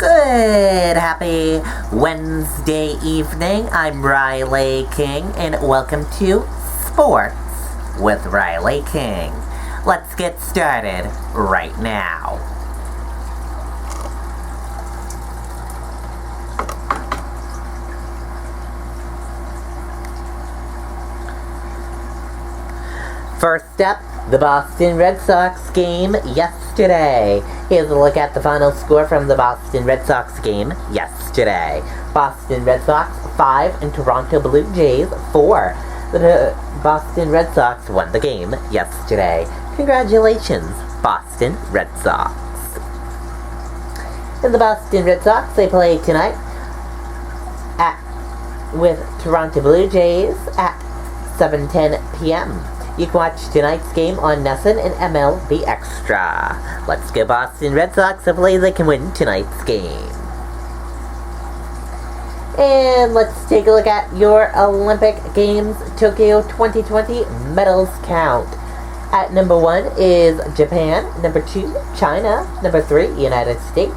Good, happy Wednesday evening. I'm Riley King, and welcome to Sports with Riley King. Let's get started right now. First up, the Boston Red Sox game yesterday. Here's a look at the final score from the Boston Red Sox game yesterday. Boston Red Sox 5 and Toronto Blue Jays 4. The Boston Red Sox won the game yesterday. Congratulations, Boston Red Sox. And the Boston Red Sox, they play tonight with Toronto Blue Jays at 7:10 p.m. You can watch tonight's game on NESN and MLB Extra. Let's go Boston Red Sox. Hopefully they can win tonight's game. And let's take a look at your Olympic Games Tokyo 2020 medals count. At number 1 is Japan. Number 2, China. Number 3, United States.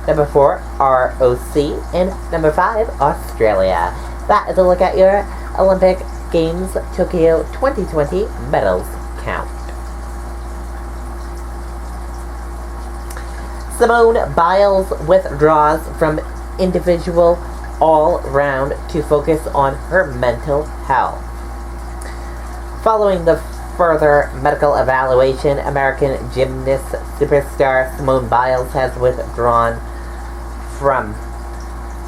Number 4, ROC. And number 5, Australia. That is a look at your Olympic Games Tokyo 2020 medals count. Simone Biles withdraws from individual all-round to focus on her mental health. Following the further medical evaluation, American gymnast superstar Simone Biles has withdrawn from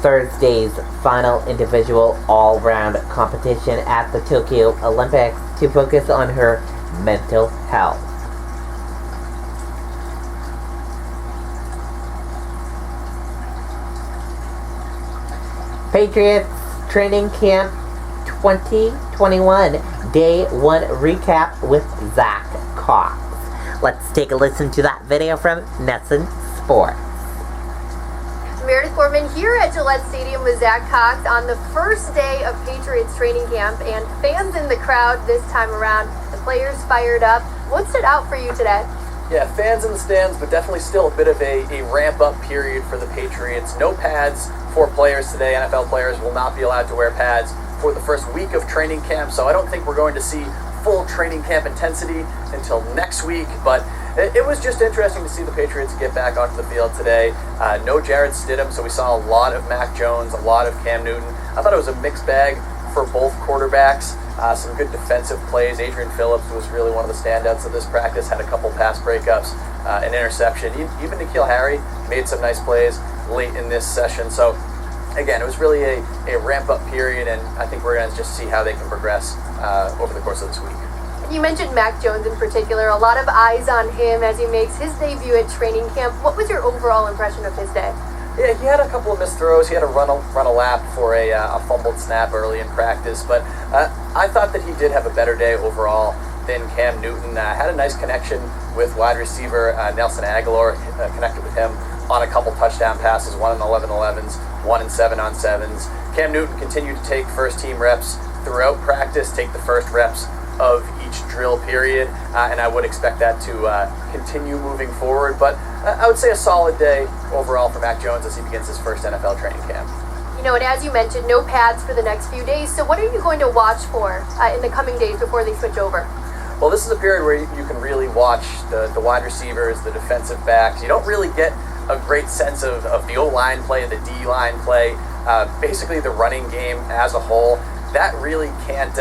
Thursday's final individual all-round competition at the Tokyo Olympics to focus on her mental health. Patriots Training Camp 2021 Day 1 recap with Zach Cox. Let's take a listen to that video from NESN Sports. Meredith Gorman here at Gillette Stadium with Zach Cox on the first day of Patriots training camp, and fans in the crowd this time around. The players fired up. What stood out for you today? Yeah, fans in the stands, but definitely still a bit of a ramp-up period for the Patriots. No pads for players today. NFL players will not be allowed to wear pads for the first week of training camp, so I don't think we're going to see full training camp intensity until next week, but it was just interesting to see the Patriots get back onto the field today. No Jarrett Stidham, so we saw a lot of Mac Jones, a lot of Cam Newton. I thought it was a mixed bag for both quarterbacks. Some good defensive plays. Adrian Phillips was really one of the standouts of this practice, had a couple pass breakups, an interception. Even N'Keal Harry made some nice plays late in this session. So again, it was really a ramp-up period, and I think we're going to just see how they can progress over the course of this week. You mentioned Mac Jones in particular. A lot of eyes on him as he makes his debut at training camp. What was your overall impression of his day? Yeah, he had a couple of missed throws. He had to run a lap for a fumbled snap early in practice, but I thought that he did have a better day overall than Cam Newton. Had a nice connection with wide receiver Nelson Aguilar, connected with him on a couple touchdown passes, 1 in 11-11s, 1 in 7-on-7s. Cam Newton continued to take first-team reps throughout practice, take the first reps of each drill period, and I would expect that to continue moving forward. But I would say a solid day overall for Mac Jones as he begins his first NFL training camp. You know, and as you mentioned, no pads for the next few days. So what are you going to watch for in the coming days before they switch over? Well, this is a period where you can really watch the wide receivers, the defensive backs. You don't really get a great sense of the O-line play, the D-line play, basically the running game as a whole. That really can't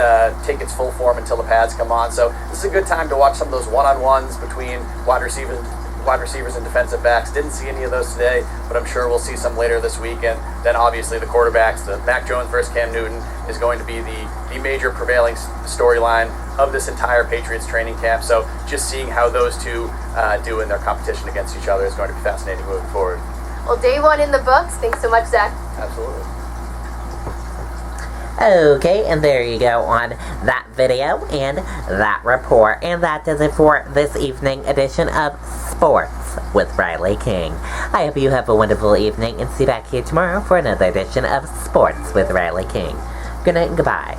take its full form until the pads come on. So this is a good time to watch some of those one-on-ones between wide receivers and defensive backs. Didn't see any of those today, but I'm sure we'll see some later this week. And then obviously the quarterbacks, the Mac Jones versus Cam Newton, is going to be the major prevailing storyline of this entire Patriots training camp. So just seeing how those two do in their competition against each other is going to be fascinating moving forward. Well, day 1 in the books. Thanks so much, Zach. Absolutely. Okay, and there you go on that video and that report. And that does it for this evening edition of Sports with Riley King. I hope you have a wonderful evening and see you back here tomorrow for another edition of Sports with Riley King. Good night and goodbye.